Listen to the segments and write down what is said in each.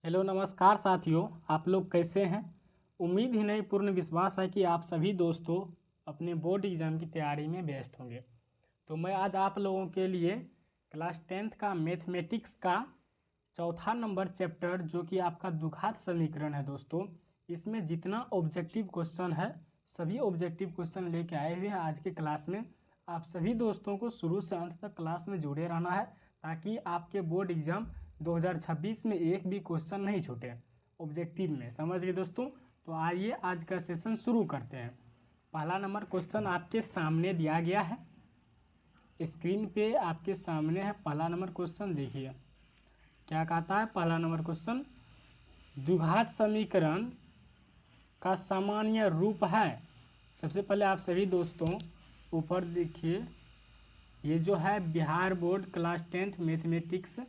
Hello नमस्कार साथियों, आप लोग कैसे हैं। उम्मीद ही नहीं पूर्ण विश्वास है कि आप सभी दोस्तों अपने बोर्ड एग्ज़ाम की तैयारी में व्यस्त होंगे। तो मैं आज आप लोगों के लिए क्लास 10th का मैथमेटिक्स का चौथा नंबर चैप्टर जो कि आपका द्विघात समीकरण है दोस्तों, इसमें जितना ऑब्जेक्टिव क्वेश्चन है सभी ऑब्जेक्टिव क्वेश्चन लेके आए हुए हैं आज के क्लास में। आप सभी दोस्तों को शुरू से अंत तक क्लास में जुड़े रहना है ताकि आपके बोर्ड एग्ज़ाम 2026 में एक भी क्वेश्चन नहीं छूटे ऑब्जेक्टिव में। समझ गए दोस्तों। तो आइए आज का सेशन शुरू करते हैं। पहला नंबर क्वेश्चन आपके सामने दिया गया है, स्क्रीन पे आपके सामने है। पहला नंबर क्वेश्चन देखिए क्या कहता है। पहला नंबर क्वेश्चन, द्विघात समीकरण का सामान्य रूप है। सबसे पहले आप सभी दोस्तों ऊपर देखिए, ये जो है Bihar board class 10th mathematics,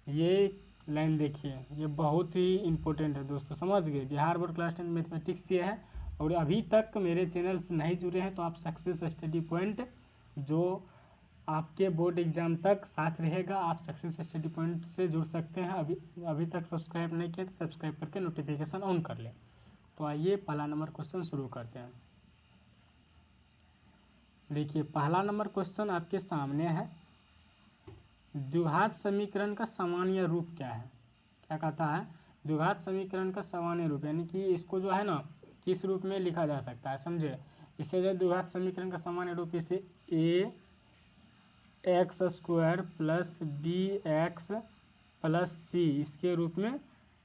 ये लाइन देखिए, ये बहुत ही इम्पोर्टेंट है दोस्तों। समझ गए, बिहार बोर्ड क्लास 10 मैथमेटिक्स ये है। और अभी तक मेरे चैनल से नहीं जुड़े हैं तो आप सक्सेस स्टडी पॉइंट जो आपके बोर्ड एग्ज़ाम तक साथ रहेगा, आप सक्सेस स्टडी पॉइंट से जुड़ सकते हैं। अभी तक सब्सक्राइब नहीं किया तो सब्सक्राइब करके नोटिफिकेशन ऑन कर लें। तो आइए पहला नंबर क्वेश्चन शुरू करते हैं। देखिए पहला नंबर क्वेश्चन आपके सामने है, द्विघात समीकरण का सामान्य रूप क्या है। क्या कहता है, द्विघात समीकरण का सामान्य रूप, यानी कि इसको जो है ना किस रूप में लिखा जा सकता है। समझे, इसे जो द्विघात समीकरण का सामान्य रूप इसे A X square plus B X plus C इसके रूप में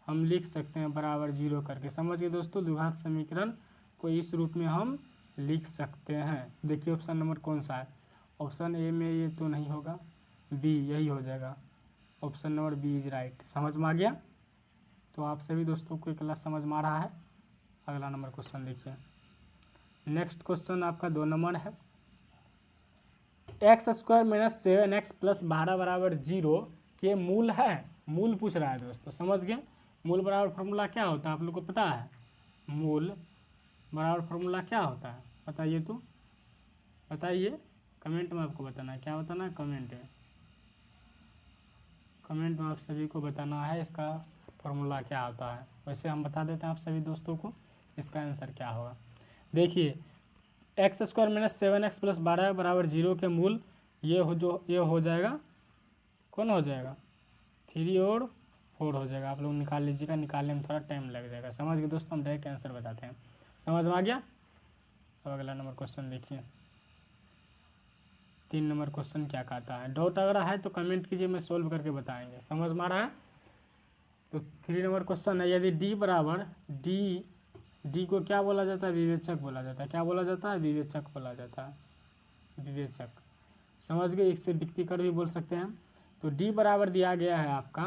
हम लिख सकते हैं बराबर जीरो करके। समझ गए दोस्तों, द्विघात समीकरण को इस रूप में हम लिख सकते हैं। देखिए ऑप्शन नंबर कौन सा है। ऑप्शन ए में ये तो नहीं होगा, बी यही हो जाएगा। Option number B is right. समझ में आ गया। तो आप सभी दोस्तों को क्लास समझ में आ रहा है। अगला नंबर क्वेश्चन देखिए। नेक्स्ट क्वेश्चन आपका 2 नंबर है, x square minus 7x plus 12 बराबर जीरो के मूल है। मूल पूछ रहा है दोस्तों। समझ गए, मूल बराबर फार्मूला क्या होता है आप लोग को पता है। मूल बराबर फार्मूला क्या होता है बताइए, तो बताइए, कमेंट में आपको बताना है। क्या बताना है, कमेंट में आप सभी को बताना है इसका फार्मूला क्या होता है। वैसे हम बता देते हैं आप सभी दोस्तों को इसका आंसर क्या होगा। देखिए x square minus 7x plus 12 बराबर जीरो के मूल ये हो जाएगा, कौन हो जाएगा, 3 और 4 हो जाएगा। आप लोग निकाल लीजिएगा, निकालने में थोड़ा टाइम लग जाएगा। समझ गए दोस्तों, हम डायरेक्ट आंसर बताते हैं। समझ में आ गया। अब अगला नंबर क्वेश्चन देखिए, 3 नंबर क्वेश्चन क्या कहता है। डाउट अगर है तो कमेंट कीजिए, मैं सोल्व करके बताएंगे। समझ में आ रहा है। तो 3 नंबर क्वेश्चन है, यदि डी बराबर डी को क्या बोला जाता है, विवेचक बोला जाता है। क्या बोला जाता है, विवेचक बोला जाता है, विवेचक। समझ गए, इससे व्यक्तिकर भी बोल सकते हैं। तो डी बराबर दिया गया है आपका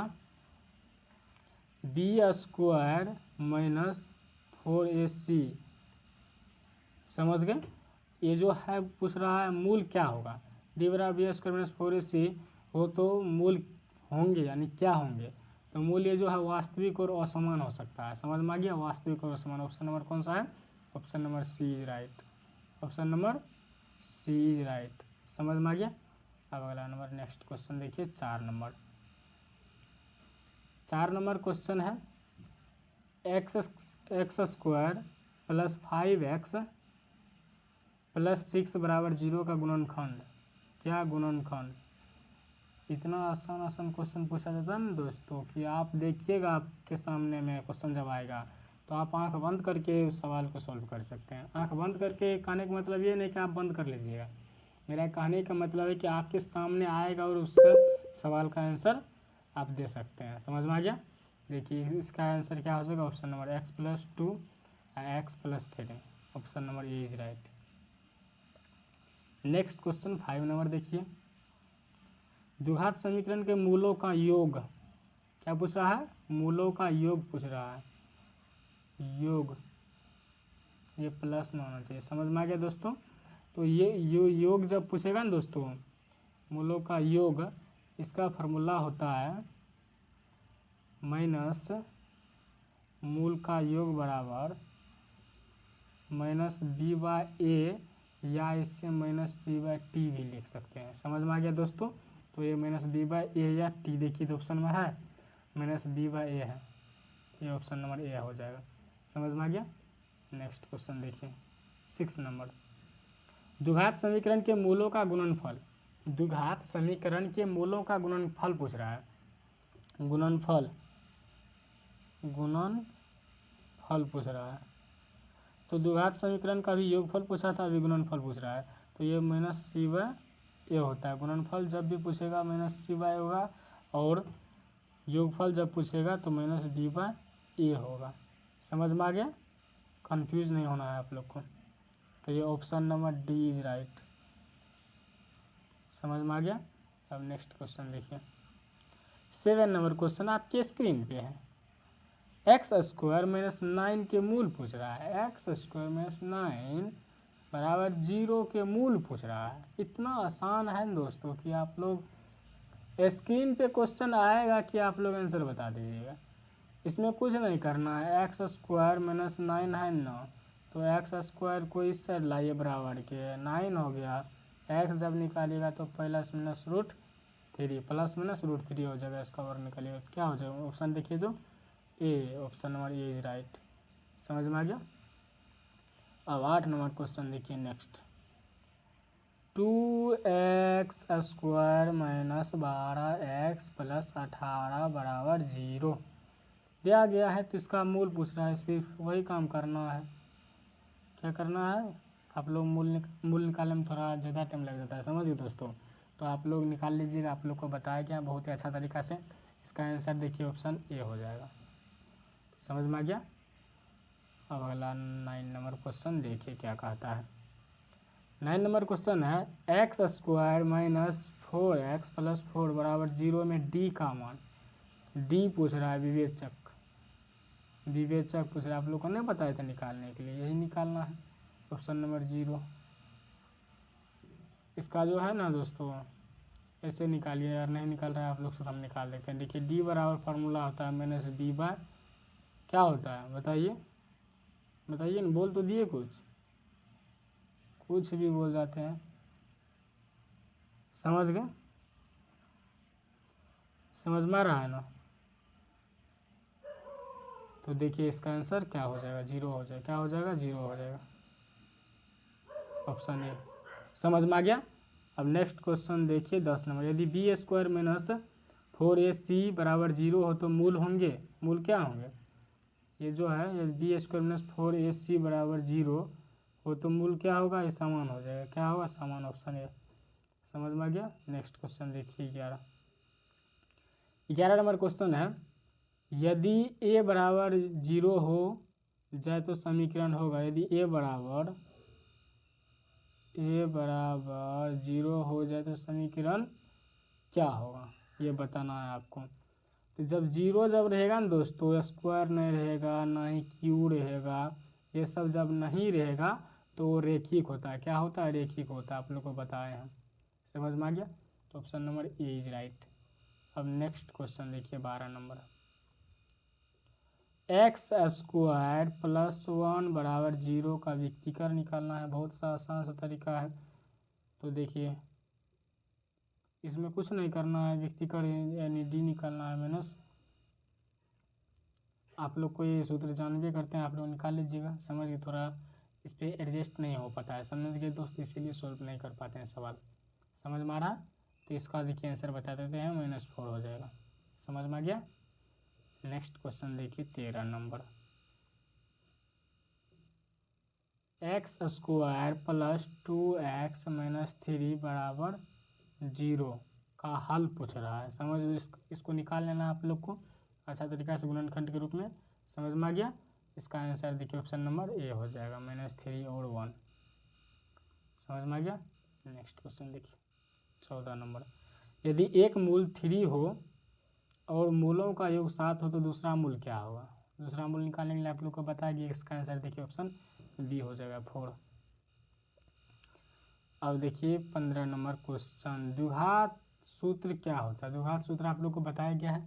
बी स्क्वायर माइनस 4ac। समझ गए, ये जो है पूछ रहा है मूल क्या होगा। डी बराबर बी स्क्वायर माइनस 4ac हो तो मूल होंगे, यानी क्या होंगे। तो मूल ये जो है वास्तविक और असमान हो सकता है। समझ में आ गया, वास्तविक और असमान। ऑप्शन नंबर कौन सा है, option number C is right. Option number C is right. समझ में आ गया। अब अगला नंबर नेक्स्ट क्वेश्चन देखिए, 4 नंबर। 4 नंबर क्वेश्चन है, x square plus 5x plus 6 बराबर जीरो का गुणनखंड। क्या गुणनखंड। इतना आसान आसान क्वेश्चन पूछा जाता है ना दोस्तों कि आप देखिएगा, आपके सामने में क्वेश्चन जब आएगा तो आप आंख बंद करके उस सवाल को सॉल्व कर सकते हैं। आंख बंद करके कहने का मतलब ये नहीं कि आप बंद कर लीजिएगा, मेरा कहने का मतलब है कि आपके सामने आएगा और उस सवाल का आंसर आप दे सकते हैं। समझ में आ गया। देखिए इसका आंसर क्या हो जाएगा, option number x+2 x+3। Option number A is right. Next question 5 number देखिए, द्विघात समीकरण के मूलों का योग। क्या पूछ रहा है, मूलों का योग पूछ रहा है। योग, ये प्लस में होना चाहिए। समझ में आ गया दोस्तों। तो ये योग जब पूछेगा ना दोस्तों, मूलों का योग, इसका फार्मूला होता है माइनस मूल का योग बराबर माइनस b/a, या इसे माइनस b/t भी लिख सकते हैं। समझ में आ गया दोस्तों। तो ये माइनस b/a या t देखिए तो ऑप्शन में है। माइनस बी बाई ए है, ये ऑप्शन नंबर ए हो जाएगा। समझ में आ गया। नेक्स्ट क्वेश्चन देखिए 6 नंबर, द्विघात समीकरण के मूलों का गुणनफल। द्विघात समीकरण के मूलों का गुणनफल पूछ रहा है, गुणनफल पूछ रहा है। तो द्विघात समीकरण का भी योगफल पूछा था, अभी गुणनफल पूछ रहा है। तो ये माइनस सी बाय ए होता है। गुणनफल जब भी पूछेगा माइनस सी बाय होगा, और योगफल जब पूछेगा तो माइनस बी बाय ए होगा। समझ में आ गया, कंफ्यूज नहीं होना है आप लोग को। तो ये option number D is right. समझ में आ गया। अब नेक्स्ट क्वेश्चन देखिए 7 नंबर क्वेश्चन आपके स्क्रीन पे है। एक्स स्क्वायर माइनस 9 के मूल पूछ रहा है। एक्स स्क्वायर माइनस 9 बराबर 0 के मूल पूछ रहा है। इतना आसान है दोस्तों कि आप लोग स्क्रीन पे क्वेश्चन आएगा कि आप लोग आंसर बता दीजिएगा। इसमें कुछ नहीं करना है। एक्स स्क्वायर माइनस 9 है 9, तो एक्स स्क्वायर को इस साइड लाइए बराबर के, 9 हो गया। एक्स जब निकालिएगा तो plus minus root 3, plus minus root 3 हो जाएगा। इसका वर्ग निकालिएगा क्या हो जाएगा, ऑप्शन देखिए तो A, option number A is right. समझ में आ गया। अब 8 नंबर क्वेश्चन देखिए next, 2x square minus 12x plus 18 बराबर 0 दिया गया है। तो इसका मूल पूछ रहा है, सिर्फ वही काम करना है। क्या करना है, आप लोग मूल निकालने में थोड़ा ज़्यादा टाइम लग जाता है, समझिए दोस्तों। तो आप लोग निकाल लीजिएगा, आप लोग को बताया गया बहुत ही अच्छा तरीका से। इसका आंसर देखिए ऑप्शन ए हो जाएगा। समझ में आ गया। अब अगला 9 नंबर क्वेश्चन देखिए क्या कहता है। 9 नंबर क्वेश्चन है, x square minus 4x plus 4 बराबर 0 में डी का मान। डी पूछ रहा है, विवेचक पूछ रहा है। आप लोग को नहीं बताया था निकालने के लिए, यही निकालना है, ऑप्शन नंबर 0। इसका जो है ना दोस्तों, ऐसे निकालिए, अगर नहीं निकाल रहा है आप लोग से हम निकाल देते हैं। देखिए डी बराबर फार्मूला होता है माइनस बी बाय, क्या होता है बताइए, बताइए ना, बोल तो दिए, कुछ भी बोल जाते हैं। समझ गए, समझ में आ रहा है ना। तो देखिए इसका आंसर क्या हो जाएगा, 0 हो जाएगा। क्या हो जाएगा, 0 हो जाएगा, ऑप्शन ए। समझ में आ गया। अब नेक्स्ट क्वेश्चन देखिए 10 नंबर, यदि बी स्क्वायर माइनस 4ac बराबर 0 हो तो मूल होंगे, मूल क्या होंगे, ये जो है यदि बी स्क्वायर माइनस 4ac बराबर 0 हो तो मूल क्या होगा, ये समान हो जाएगा। क्या होगा, समान, ऑप्शन ए। समझ में आ गया। नेक्स्ट क्वेश्चन देखिए 11 नंबर क्वेश्चन है, यदि ए बराबर 0 हो जाए तो समीकरण होगा। यदि ए बराबर 0 हो जाए तो समीकरण क्या होगा, ये बताना है आपको। तो जब 0 जब रहेगा ना दोस्तों, स्क्वायर नहीं रहेगा, ना ही क्यू रहेगा, ये सब जब नहीं रहेगा तो वो रेखिक होता है। क्या होता है, रेखिक होता है, आप लोग को बताए हैं। समझ में आ गया। तो option number A is right. अब नेक्स्ट क्वेश्चन देखिए 12 नंबर, एक्स स्क्वायर प्लस 1 बराबर 0 का व्यक्तिकर निकालना है। बहुत सा आसान सा तरीका है। तो देखिए इसमें कुछ नहीं करना है, व्यक्तिकर यानी डी निकालना है माइनस। आप लोग को ये सूत्र जानबे करते हैं, आप लोग निकाल लीजिएगा। समझ के थोड़ा इस पर एडजस्ट नहीं हो पाता है, समझ गए दोस्त, इसीलिए सॉल्व नहीं कर पाते हैं सवाल। समझ में आ रहा है। तो इसका देखिए आंसर बता देते हैं, -4 हो जाएगा। समझ में आ गया। नेक्स्ट क्वेश्चन देखिए 13 number, x square plus 2x minus 3 बराबर 0 का हल पूछ रहा है। समझ लो, इसको निकाल लेना है आप लोग को अच्छा तरीका से गुणनखंड के रूप में। समझ में आ गया। इसका आंसर देखिए ऑप्शन नंबर ए हो जाएगा, -3 और 1। समझ में आ गया। नेक्स्ट क्वेश्चन देखिए 14 नंबर, यदि एक मूल 3 हो और मूलों का योग 7 हो तो दूसरा मूल क्या होगा। दूसरा मूल निकालने के लिए आप लोग को बताया कि इसका आंसर देखिए ऑप्शन बी हो जाएगा, 4। अब देखिए 15 नंबर क्वेश्चन, द्विघात सूत्र क्या होता है। द्विघात सूत्र आप लोग को बताया गया है।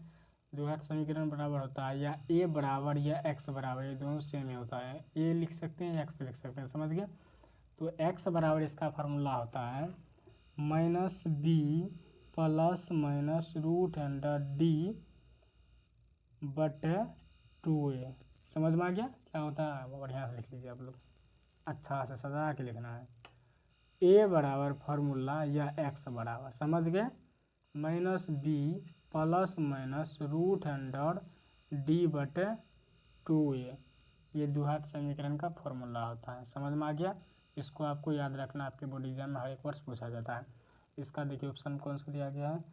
द्विघात समीकरण बराबर होता है या ए बराबर या एक्स बराबर, ये दोनों सेम ही होता है। ए लिख सकते हैं या एक्स लिख सकते हैं, समझ गए। तो एक्स बराबर इसका फार्मूला होता है -b प्लस माइनस √d बटे 2a। समझ में आ गया क्या होता है? वो बढ़िया से लिख लीजिए आप लोग, अच्छा से सजा के लिखना है। a बराबर फार्मूला या x बराबर, समझ गए, minus b plus minus root under d बटे 2a, ये द्विघात समीकरण का फॉर्मूला होता है। समझ में आ गया? इसको आपको याद रखना, आपके बोर्ड एग्जाम में हर एक वर्ष पूछा जाता है। इसका देखिए ऑप्शन कौन सा दिया गया है,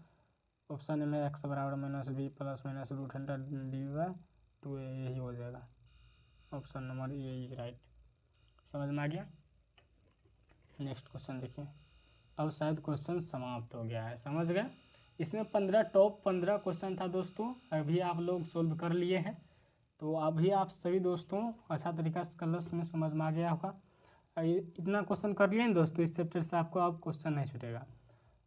ऑप्शन में एक्स बराबर minus b plus minus root under d by 2a, यही हो जाएगा, option number A is right. समझ में आ गया? नेक्स्ट क्वेश्चन देखिए, अब शायद क्वेश्चन समाप्त हो गया है, समझ गए। इसमें 15 टॉप 15 क्वेश्चन था दोस्तों, अभी आप लोग सोल्व कर लिए हैं। तो अभी आप सभी दोस्तों अच्छा तरीका से क्लास में समझ में आ गया होगा। इतना क्वेश्चन कर लिए ना दोस्तों, इस चैप्टर से आपको अब क्वेश्चन नहीं छूटेगा।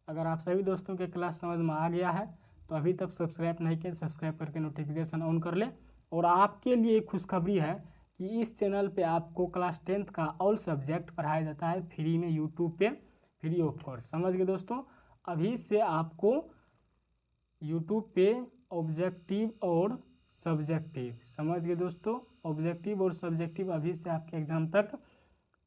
अगर आप सभी दोस्तों के क्लास समझ में आ गया है तो अभी तक सब्सक्राइब नहीं किए, सब्सक्राइब करके नोटिफिकेशन ऑन कर ले। और आपके लिए खुशखबरी है कि इस चैनल पे आपको क्लास 10th का ऑल सब्जेक्ट पढ़ाया जाता है फ्री में, यूट्यूब पे, फ्री ऑफ कॉस्ट। समझ गए दोस्तों? अभी से आपको यूट्यूब पे ऑब्जेक्टिव और सब्जेक्टिव, समझ गए दोस्तों, ऑब्जेक्टिव और सब्जेक्टिव अभी से आपके एग्जाम तक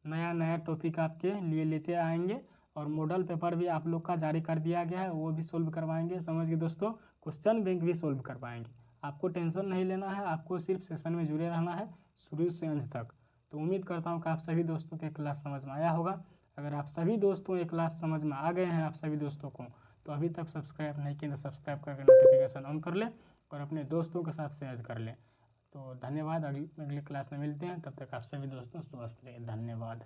नया नया टॉपिक आपके लिए लेते आएंगे। और मॉडल पेपर भी आप लोग का जारी कर दिया गया है, वो भी सोल्व करवाएंगे। समझ गए दोस्तों? क्वेश्चन बैंक भी सोल्व करवाएंगे। आपको टेंशन नहीं लेना है, आपको सिर्फ सेशन में जुड़े रहना है शुरू से अंत तक। तो उम्मीद करता हूँ कि आप सभी दोस्तों के क्लास समझ में आया होगा। अगर आप सभी दोस्तों ये क्लास समझ में आ गए हैं आप सभी दोस्तों को, तो अभी तक सब्सक्राइब नहीं किए तो सब्सक्राइब करके नोटिफिकेशन ऑन कर ले और अपने दोस्तों के साथ शेयर कर ले। तो धन्यवाद, अगली क्लास में मिलते हैं, तब तक आप सभी दोस्तों स्वस्थ रहिए, धन्यवाद।